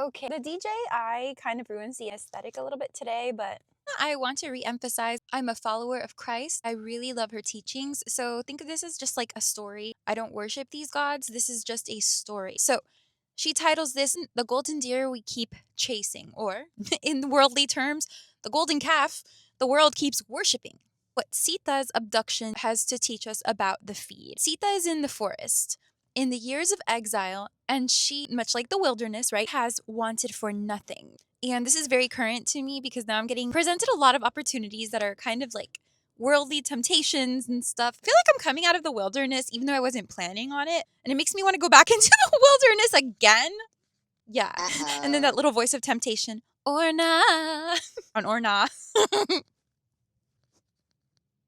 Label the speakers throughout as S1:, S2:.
S1: Okay, the DJI kind of ruins the aesthetic a little bit today, but I want to re-emphasize I'm a follower of Christ. I really love her teachings. So think of this as just like a story. I don't worship these gods. This is just a story. So she titles this The Golden Deer We Keep Chasing, or in worldly terms, the golden calf the world keeps worshiping. What Sita's abduction has to teach us about the feed. Sita is in the forest in the years of exile, and she, much like the wilderness, right, has wanted for nothing. And this is very current to me because now I'm getting presented a lot of opportunities that are kind of like worldly temptations and stuff. I feel like I'm coming out of the wilderness even though I wasn't planning on it. And it makes me want to go back into the wilderness again. Yeah. And then that little voice of temptation, or nah, on or nah.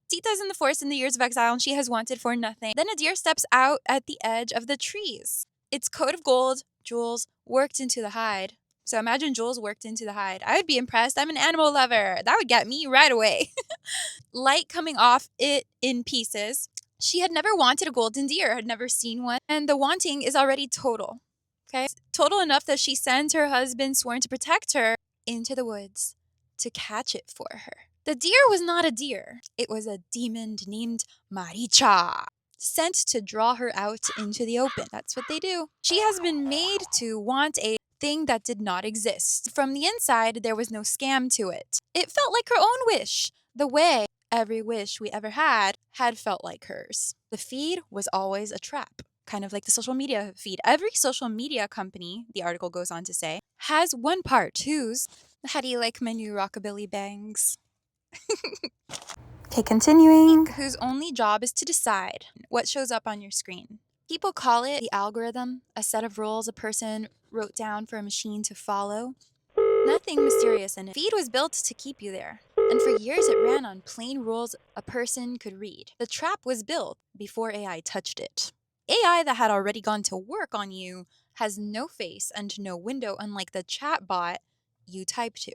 S1: Sita's in the forest in the years of exile, and she has wanted for nothing. Then a deer steps out at the edge of the trees. Its coat of gold, jewels, worked into the hide. So imagine jewels worked into the hide. I would be impressed. I'm an animal lover. That would get me right away. Light coming off it in pieces. She had never wanted a golden deer, had never seen one, and the wanting is already total. Okay? Total enough that she sends her husband, sworn to protect her, into the woods to catch it for her. The deer was not a deer. It was a demon named Maricha, sent to draw her out into the open. That's what they do. She has been made to want a thing that did not exist. From the inside, there was no scam to it. It felt like her own wish, the way every wish we ever had felt like hers. The feed was always a trap, kind of like the social media feed. Every social media company, the article goes on to say, has one part whose, how do you like my new rockabilly bangs? Okay, continuing. Whose only job is to decide what shows up on your screen. People call it the algorithm, a set of rules a person wrote down for a machine to follow. Nothing mysterious in it. Feed was built to keep you there, and for years it ran on plain rules a person could read. The trap was built before AI touched it. AI that had already gone to work on you has no face and no window, unlike the chatbot you type to.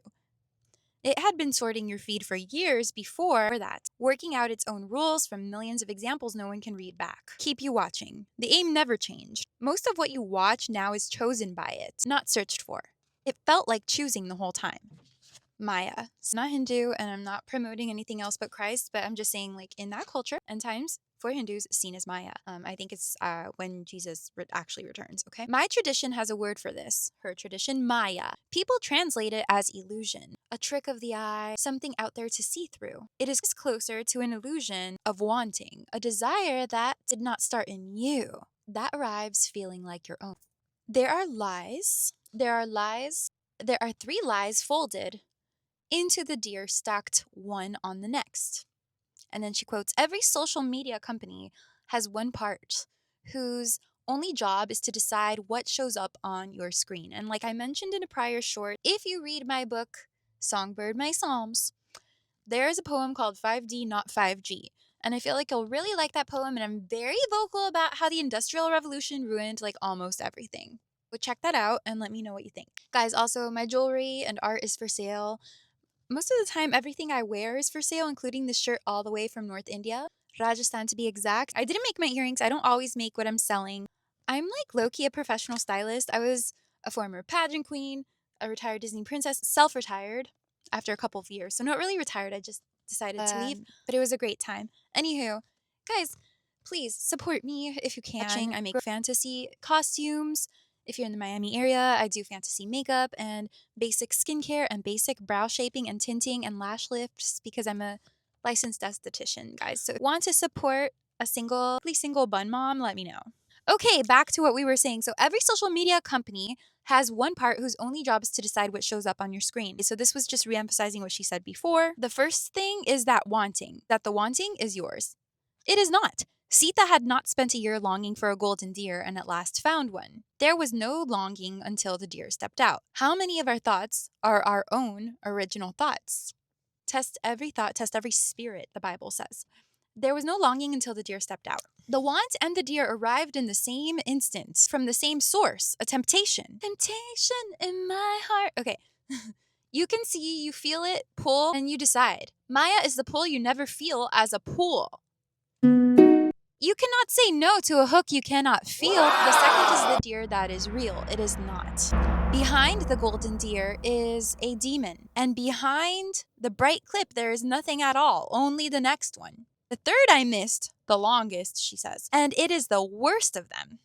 S1: It had been sorting your feed for years before that, working out its own rules from millions of examples no one can read back. Keep you watching. The aim never changed. Most of what you watch now is chosen by it, not searched for. It felt like choosing the whole time. Maya. It's not Hindu, and I'm not promoting anything else but Christ, but I'm just saying, like, in that culture and times, for Hindus, seen as Maya. I think it's when Jesus actually returns, okay? My tradition has a word for this. Her tradition, Maya. People translate it as illusion, a trick of the eye, something out there to see through. It is closer to an illusion of wanting, a desire that did not start in you, that arrives feeling like your own. There are lies. There are 3 lies folded into the deer stacked one on the next. And then she quotes, every social media company has one part whose only job is to decide what shows up on your screen. And like I mentioned in a prior short, if you read my book, Songbird My Psalms, there is a poem called 5D, Not 5G. And I feel like you'll really like that poem, and I'm very vocal about how the Industrial Revolution ruined like almost everything. So check that out and let me know what you think. Guys, also my jewelry and art is for sale. Most of the time, everything I wear is for sale, including this shirt all the way from North India, Rajasthan to be exact. I didn't make my earrings. I don't always make what I'm selling. I'm like low-key a professional stylist. I was a former pageant queen, a retired Disney princess, self-retired after a couple of years. So not really retired, I just decided to leave, but it was a great time. Anywho, guys, please support me if you can. I make fantasy costumes. If you're in the Miami area, I do fantasy makeup and basic skincare and basic brow shaping and tinting and lash lifts because I'm a licensed esthetician, guys. So if you want to support a single bun mom, let me know. Okay, back to what we were saying. So every social media company has one part whose only job is to decide what shows up on your screen. So this was just re-emphasizing what she said before. The first thing is that the wanting is yours. It is not. Sita had not spent a year longing for a golden deer and at last found one. There was no longing until the deer stepped out. How many of our thoughts are our own original thoughts? Test every thought, test every spirit, the Bible says. There was no longing until the deer stepped out. The want and the deer arrived in the same instant, from the same source, a temptation. Temptation in my heart. Okay. You can see, you feel it, pull, and you decide. Maya is the pull you never feel as a pull. You cannot say no to a hook you cannot feel. The second is the deer that is real. It is not. Behind the golden deer is a demon, and behind the bright clip there is nothing at all, only the next one. The third I missed, the longest, she says, and it is the worst of them.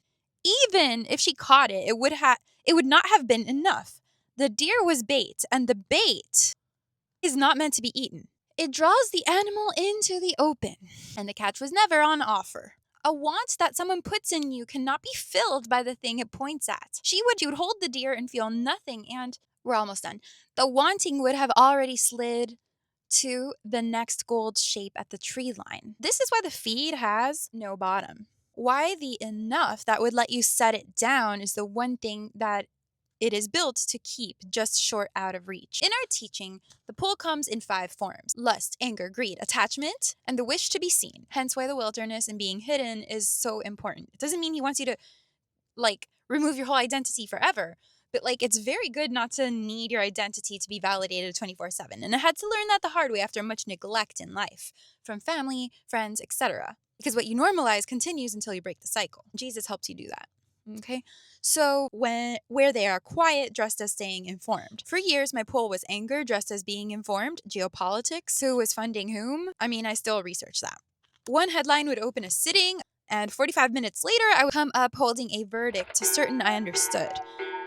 S1: Even if she caught it, it would not have been enough. The deer was bait, and the bait is not meant to be eaten. It draws the animal into the open, and the catch was never on offer. A want that someone puts in you cannot be filled by the thing it points at. She would hold the deer and feel nothing, and we're almost done. The wanting would have already slid to the next gold shape at the tree line. This is why the feed has no bottom. Why the enough that would let you set it down is the one thing that it is built to keep just short out of reach. In our teaching, the pull comes in 5 forms: lust, anger, greed, attachment, and the wish to be seen. Hence why the wilderness and being hidden is so important. It doesn't mean he wants you to remove your whole identity forever, but it's very good not to need your identity to be validated 24/7. And I had to learn that the hard way after much neglect in life from family, friends, etc. Because what you normalize continues until you break the cycle. Jesus helps you do that. Okay, so where they are quiet, dressed as staying informed. For years, my poll was anger, dressed as being informed, geopolitics, who was funding whom. I mean, I still research that. One headline would open a sitting, and 45 minutes later, I would come up holding a verdict to certain I understood.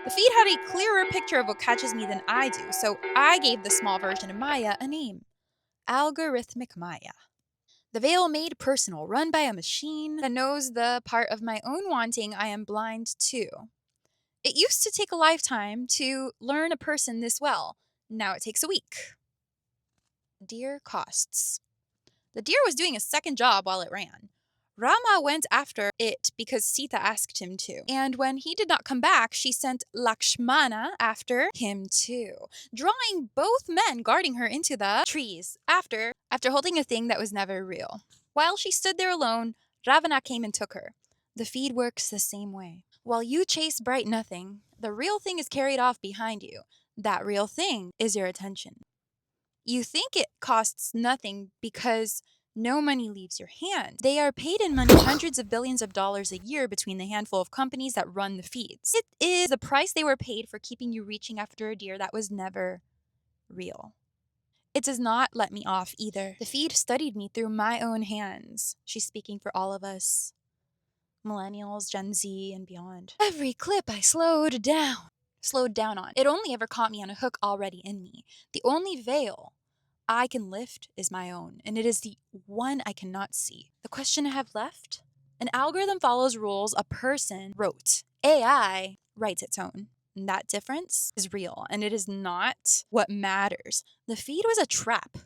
S1: The feed had a clearer picture of what catches me than I do, so I gave the small version of Maya a name: Algorithmic Maya. The veil made personal, run by a machine that knows the part of my own wanting I am blind to. It used to take a lifetime to learn a person this well. Now it takes a week. Deer costs. The deer was doing a second job while it ran. Rama went after it because Sita asked him to. And when he did not come back, she sent Lakshmana after him too, drawing both men guarding her into the trees after holding a thing that was never real. While she stood there alone, Ravana came and took her. The feed works the same way. While you chase bright nothing, the real thing is carried off behind you. That real thing is your attention. You think it costs nothing because no money leaves your hand. They are paid in money hundreds of billions of dollars a year between the handful of companies that run the feeds. It is the price they were paid for keeping you reaching after a deer that was never real. It does not let me off either. The feed studied me through my own hands. She's speaking for all of us, millennials, Gen Z, and beyond. Every clip I slowed down on. It only ever caught me on a hook already in me. The only veil I can lift is my own, and it is the one I cannot see. The question I have left? An algorithm follows rules a person wrote. AI writes its own. And that difference is real, and it is not what matters. The feed was a trap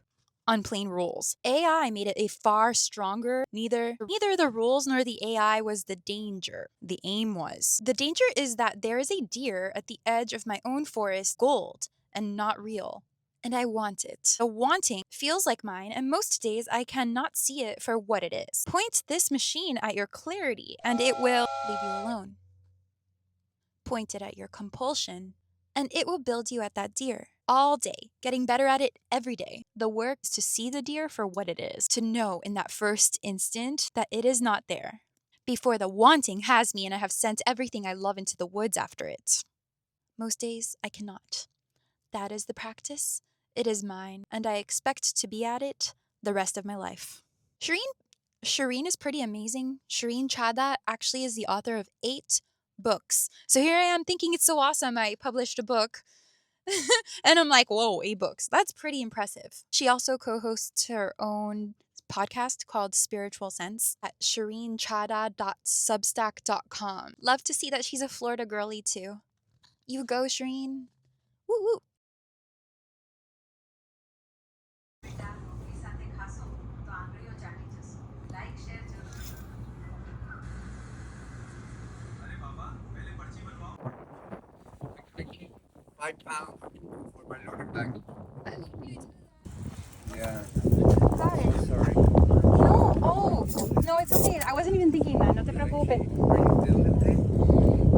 S1: on plain rules. AI made it a far stronger. Neither the rules nor the AI was the danger. The aim was. The danger is that there is a deer at the edge of my own forest, gold, and not real. And I want it. The wanting feels like mine, and most days I cannot see it for what it is. Point this machine at your clarity, and it will leave you alone. Point it at your compulsion, and it will build you at that deer. All day, getting better at it every day. The work is to see the deer for what it is, to know in that first instant that it is not there, before the wanting has me and I have sent everything I love into the woods after it. Most days, I cannot. That is the practice. It is mine, and I expect to be at it the rest of my life. Shireen is pretty amazing. Shireen Chadha actually is the author of 8 books. So here I am thinking it's so awesome I published a book. And I'm like, whoa, 8 books. That's pretty impressive. She also co-hosts her own podcast called Spiritual Sense at shireenchada.substack.com. Love to see that she's a Florida girly too. You go, Shireen. Woo woo.
S2: £5 for my loaded bag. Yeah.
S1: Got it.
S2: Sorry.
S1: No, it's okay. I wasn't even thinking that. No te preocupes.
S2: Del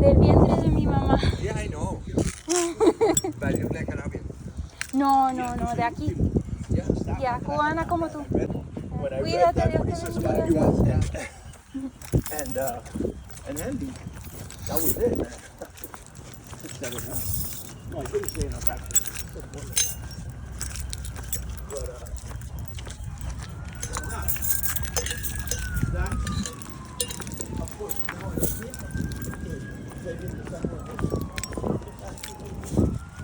S1: Del vientre de mi mamá.
S2: Yeah, I know. But you're like Arabian.
S1: No, de aquí.
S2: Yeah.
S1: Ya, cubana como tú.
S2: When I
S1: Cuídate,
S2: read that,
S1: Dios
S2: it
S1: te
S2: was just
S1: bendiga.
S2: and handy. That was it, man. Just set it up.
S3: No, I couldn't say enough, actually. So important.